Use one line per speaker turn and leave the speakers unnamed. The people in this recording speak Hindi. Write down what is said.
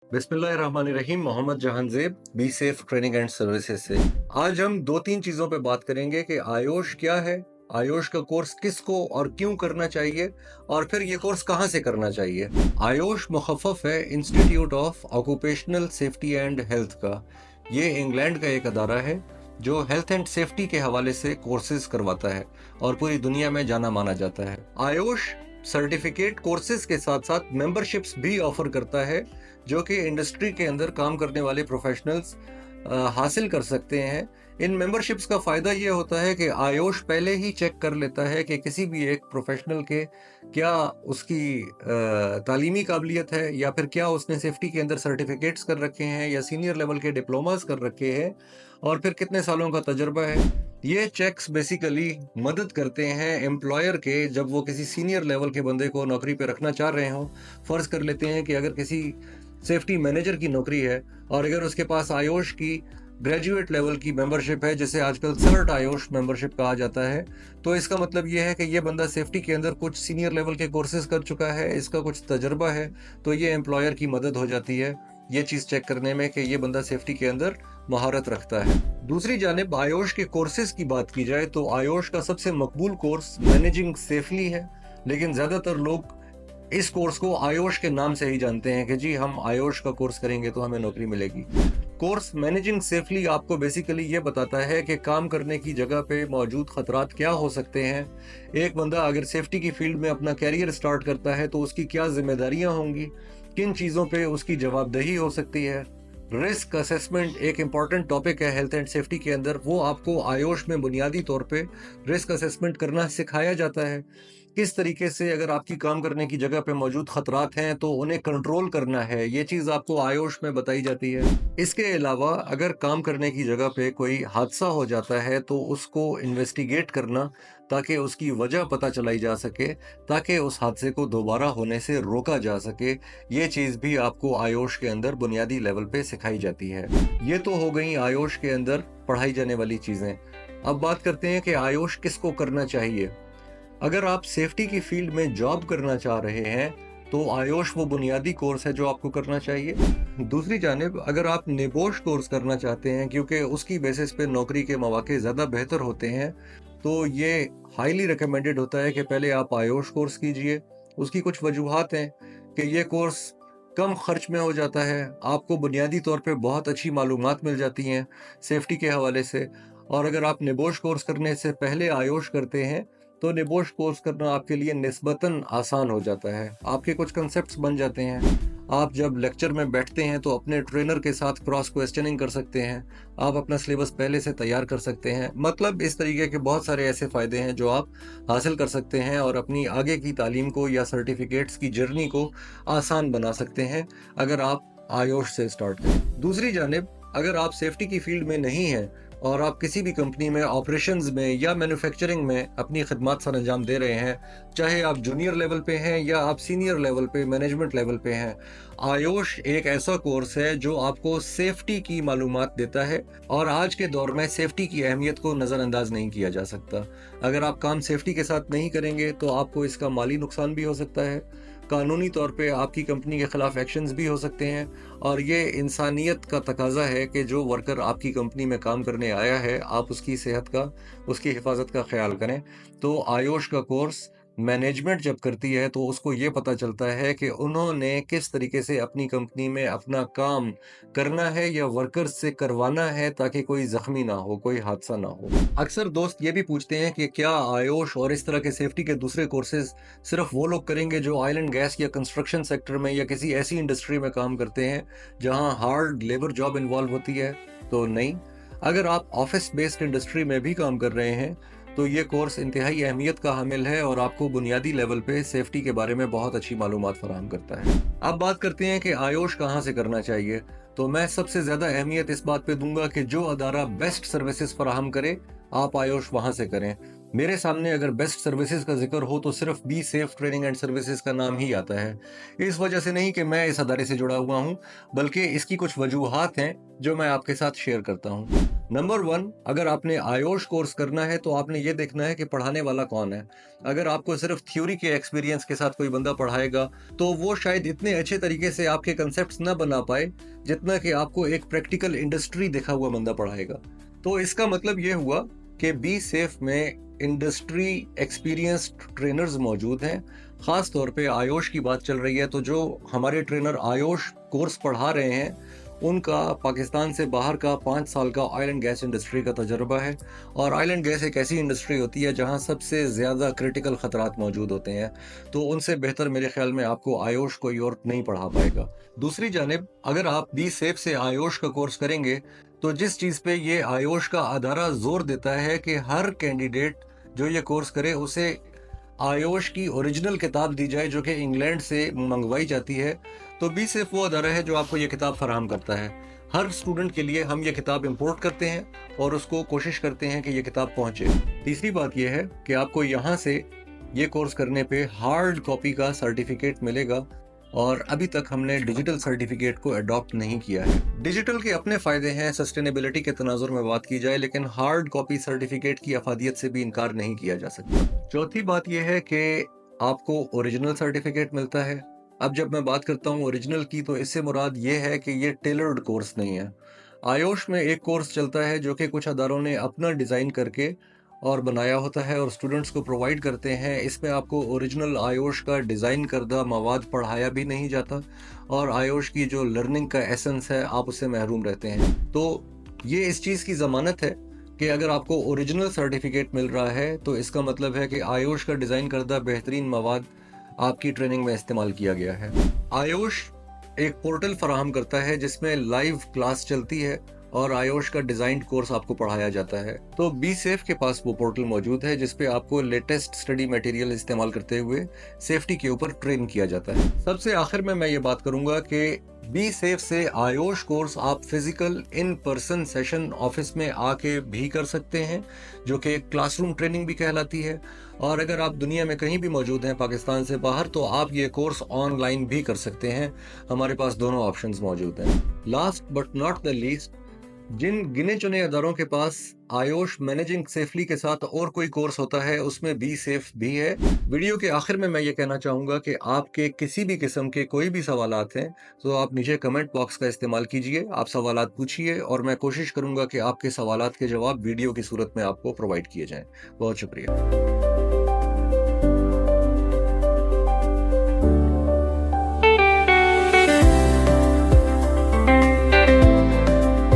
बिस्मिल्लाहिर्रहमानिर्रहीम। Mohammad Jahanzeb, B safe training and services से आज हम दो तीन चीज़ों पे बात करेंगे कि आयोश क्या है, आयोश का कोर्स किसको और क्यों करना चाहिए, और फिर ये कोर्स कहाँ से करना चाहिए। आयोश मुखफ़्फ़ है institute of occupational safety and health का। ये इंग्लैंड का एक अदारा है जो हेल्थ एंड सेफ्टी के हवाले से कोर्सेज करवाता है और पूरी दुनिया में जाना माना जाता है। आयोश सर्टिफिकेट कोर्सेज के साथ साथ मेंबरशिप्स भी ऑफर करता है जो कि इंडस्ट्री के अंदर काम करने वाले प्रोफेशनल्स हासिल कर सकते हैं। इन मेंबरशिप्स का फ़ायदा ये होता है कि आयोश पहले ही चेक कर लेता है कि किसी भी एक प्रोफेशनल के क्या उसकी तालीमी काबिलियत है, या फिर क्या उसने सेफ्टी के अंदर सर्टिफिकेट्स कर रखे हैं या सीनियर लेवल के डिप्लोमास कर रखे हैं, और फिर कितने सालों का तजर्बा है। ये चेक्स बेसिकली मदद करते हैं एम्प्लॉयर के, जब वो किसी सीनियर लेवल के बंदे को नौकरी पे रखना चाह रहे हों। फ़र्ज़ कर लेते हैं कि अगर किसी सेफ्टी मैनेजर की नौकरी है और अगर उसके पास आयोश की ग्रेजुएट लेवल की मेंबरशिप है, जिसे आजकल सर्ट आयोश मेंबरशिप कहा जाता है, तो इसका मतलब ये है कि ये बंदा सेफ्टी के अंदर कुछ सीनियर लेवल के कोर्सेज कर चुका है, इसका कुछ तजर्बा है, तो ये एम्प्लॉयर की मदद हो जाती है ये चीज़ चेक करने में कि ये बंदा सेफ्टी के अंदर महारत रखता है। दूसरी जानिब आयोश के कोर्सेज की बात की जाए तो आयोश का सबसे मकबूल कोर्स मैनेजिंग सेफली है, लेकिन ज़्यादातर लोग इस कोर्स को आयोश के नाम से ही जानते हैं कि जी हम आयोश का कोर्स करेंगे तो हमें नौकरी मिलेगी। कोर्स मैनेजिंग सेफली आपको बेसिकली ये बताता है कि काम करने की जगह पे मौजूद खतरात क्या हो सकते हैं। एक बंदा अगर सेफ्टी की फील्ड में अपना कैरियर स्टार्ट करता है तो उसकी क्या जिम्मेदारियां होंगी, किन चीज़ों पे उसकी जवाबदेही हो सकती है। रिस्क असेसमेंट एक इम्पॉर्टेंट टॉपिक है हेल्थ एंड सेफ्टी के अंदर, वो आपको आयोश में बुनियादी तौर पे रिस्क असेसमेंट करना सिखाया जाता है। किस तरीके से अगर आपकी काम करने की जगह पे मौजूद खतरात हैं तो उन्हें कंट्रोल करना है, ये चीज़ आपको आयोश में बताई जाती है। इसके अलावा अगर काम करने की जगह पे कोई हादसा हो जाता है तो उसको इन्वेस्टिगेट करना, ताकि उसकी वजह पता चलाई जा सके, ताकि उस हादसे को दोबारा होने से रोका जा सके, ये चीज़ भी आपको आयोश के अंदर बुनियादी लेवल पे सिखाई जाती है। ये तो हो गई आयोश के अंदर पढ़ाई जाने वाली चीज़ें। अब बात करते हैं कि आयोश किसको करना चाहिए। अगर आप सेफ्टी की फील्ड में जॉब करना चाह रहे हैं तो आयोश वो बुनियादी कोर्स है जो आपको करना चाहिए। दूसरी जानिब अगर आप नेबोश कोर्स करना चाहते हैं, क्योंकि उसकी बेसिस पे नौकरी के मौके ज़्यादा बेहतर होते हैं, तो ये हाईली रिकमेंडेड होता है कि पहले आप आयोश कोर्स कीजिए। उसकी कुछ वजूहात हैं कि ये कोर्स कम खर्च में हो जाता है, आपको बुनियादी तौर पे बहुत अच्छी मालूमात मिल जाती हैं सेफ्टी के हवाले से। और अगर आप नेबोश कोर्स करने से पहले आयोश करते हैं तो नेबोश कोर्स करना आपके लिए निस्बतन आसान हो जाता है, आपके कुछ कंसेप्ट्स बन जाते हैं। आप जब लेक्चर में बैठते हैं तो अपने ट्रेनर के साथ क्रॉस क्वेश्चनिंग कर सकते हैं, आप अपना सिलेबस पहले से तैयार कर सकते हैं। मतलब इस तरीके के बहुत सारे ऐसे फ़ायदे हैं जो आप हासिल कर सकते हैं और अपनी आगे की तालीम को या सर्टिफिकेट्स की जर्नी को आसान बना सकते हैं अगर आप आयोश से स्टार्ट करें। दूसरी जानिब अगर आप सेफ्टी की फील्ड में नहीं हैं और आप किसी भी कंपनी में ऑपरेशंस में या मैन्युफैक्चरिंग में अपनी खिदमत सर अंजाम दे रहे हैं, चाहे आप जूनियर लेवल पे हैं या आप सीनियर लेवल पे मैनेजमेंट लेवल पे हैं, आयोश एक ऐसा कोर्स है जो आपको सेफ्टी की मालूमात देता है। और आज के दौर में सेफ्टी की अहमियत को नज़रअंदाज नहीं किया जा सकता। अगर आप काम सेफ्टी के साथ नहीं करेंगे तो आपको इसका माली नुकसान भी हो सकता है, कानूनी तौर पे आपकी कंपनी के खिलाफ एक्शंस भी हो सकते हैं, और ये इंसानियत का तकाजा है कि जो वर्कर आपकी कंपनी में काम करने आया है आप उसकी सेहत का, उसकी हिफाजत का ख्याल करें। तो आयोश का कोर्स मैनेजमेंट जब करती है तो उसको ये पता चलता है कि उन्होंने किस तरीके से अपनी कंपनी में अपना काम करना है या वर्कर्स से करवाना है ताकि कोई ज़ख्मी ना हो, कोई हादसा ना हो। अक्सर दोस्त ये भी पूछते हैं कि क्या आयोश और इस तरह के सेफ्टी के दूसरे कोर्सेज सिर्फ वो लोग करेंगे जो ऑयल एंड गैस या कंस्ट्रक्शन सेक्टर में या किसी ऐसी इंडस्ट्री में काम करते हैं जहां हार्ड लेबर जॉब इन्वॉल्व होती है। तो नहीं, अगर आप ऑफिस बेस्ड इंडस्ट्री में भी काम कर रहे हैं तो ये कोर्स इंतहाई अहमियत का हामिल है और आपको बुनियादी लेवल पे सेफ्टी के बारे में बहुत अच्छी मालूमात फराहम करता है। अब बात करते हैं कि आयोश कहाँ से करना चाहिए। तो मैं सबसे ज़्यादा अहमियत इस बात पे दूंगा कि जो अदारा बेस्ट सर्विसेज फराहम करे आप आयोश वहाँ से करें। मेरे सामने अगर बेस्ट सर्विसेज का जिक्र हो तो सिर्फ B safe training and services का नाम ही आता है। इस वजह से नहीं कि मैं इस अदारे से जुड़ा हुआ हूँ, बल्कि इसकी कुछ वजूहात हैं जो मैं आपके साथ शेयर करता हूँ। नंबर 1, अगर आपने आयोश कोर्स करना है तो आपने ये देखना है कि पढ़ाने वाला कौन है। अगर आपको सिर्फ थ्योरी के एक्सपीरियंस के साथ कोई बंदा पढ़ाएगा, तो वो शायद इतने अच्छे तरीके से आपके कंसेप्ट्स ना बना पाए, जितना कि आपको एक प्रैक्टिकल इंडस्ट्री देखा हुआ बंदा पढ़ाएगा। तो इसका मतलब ये हुआ कि बी सेफ में इंडस्ट्री एक्सपीरियंस्ड ट्रेनर्स मौजूद हैं। ख़ास तौर पे आयोश की बात चल रही है, तो जो हमारे ट्रेनर आयोश कोर्स पढ़ा रहे हैं, उनका पाकिस्तान से बाहर का 5 साल का ऑयल एंड गैस इंडस्ट्री का तजुर्बा है। और ऑयल एंड गैस एक ऐसी इंडस्ट्री होती है जहां सबसे ज़्यादा क्रिटिकल ख़तरात मौजूद होते हैं, तो उनसे बेहतर मेरे ख्याल में आपको आयोश कोई और नहीं पढ़ा पाएगा। दूसरी जानिब, अगर आप बी सेफ से आयोश का कोर्स करेंगे, तो जिस चीज़ पे ये आयोश का अदारा जोर देता है कि हर कैंडिडेट जो ये कोर्स करे उसे आयोश की ओरिजिनल किताब दी जाए जो कि इंग्लैंड से मंगवाई जाती है। तो बी सिर्फ वो अदारा है जो आपको ये किताब फराहम करता है। हर स्टूडेंट के लिए हम ये किताब इंपोर्ट करते हैं और उसको कोशिश करते हैं कि ये किताब पहुंचे। तीसरी बात यह है कि आपको यहाँ से ये कोर्स करने पे हार्ड कॉपी का सर्टिफिकेट मिलेगा, और अभी तक हमने डिजिटल सर्टिफिकेट को अडॉप्ट नहीं किया है। डिजिटल के अपने फ़ायदे हैं सस्टेनेबिलिटी के तनाजुर में बात की जाए, लेकिन हार्ड कॉपी सर्टिफिकेट की अफादियत से भी इनकार नहीं किया जा सकता। चौथी बात यह है कि आपको ओरिजिनल सर्टिफिकेट मिलता है। अब जब मैं बात करता हूँ ओरिजिनल की, तो इससे मुराद ये है कि ये टेलर्ड कोर्स नहीं है। आयोश में एक कोर्स चलता है जो कि कुछ अदारों ने अपना डिज़ाइन करके और बनाया होता है और स्टूडेंट्स को प्रोवाइड करते हैं। इसमें आपको ओरिजिनल आयोश का डिज़ाइन करदा मवाद पढ़ाया भी नहीं जाता, और आयोश की जो लर्निंग का एसेंस है आप उससे महरूम रहते हैं। तो ये इस चीज़ की ज़मानत है कि अगर आपको ओरिजिनल सर्टिफिकेट मिल रहा है, तो इसका मतलब है कि आयोश का डिज़ाइन करदा बेहतरीन मवाद आपकी ट्रेनिंग में इस्तेमाल किया गया है। आयोश एक पोर्टल फराहम करता है जिसमें लाइव क्लास चलती है और आयोश का डिजाइंड कोर्स आपको पढ़ाया जाता है। तो बी सेफ के पास वो पोर्टल मौजूद है जिसपे आपको लेटेस्ट स्टडी मटेरियल इस्तेमाल करते हुए सेफ्टी के ऊपर ट्रेन किया जाता है। सबसे आखिर में मैं ये बात करूंगा कि बी सेफ से आयोश कोर्स आप physical in person session office में आके भी कर सकते हैं, जो कि क्लासरूम ट्रेनिंग भी कहलाती है। और अगर आप दुनिया में कहीं भी मौजूद हैं पाकिस्तान से बाहर, तो आप ये कोर्स ऑनलाइन भी कर सकते हैं। हमारे पास दोनों ऑप्शंस मौजूद हैं। Last but not the least, जिन गिने चुने अदारों के पास आयोश मैनेजिंग सेफली के साथ और कोई कोर्स होता है, उसमें बी सेफ भी है। वीडियो के आखिर में मैं ये कहना चाहूँगा कि आपके किसी भी किस्म के कोई भी सवालात हैं, तो आप नीचे कमेंट बॉक्स का इस्तेमाल कीजिए, आप सवालात पूछिए और मैं कोशिश करूँगा कि आपके सवालात के जवाब वीडियो की सूरत में आपको प्रोवाइड किए जाएँ। बहुत शुक्रिया।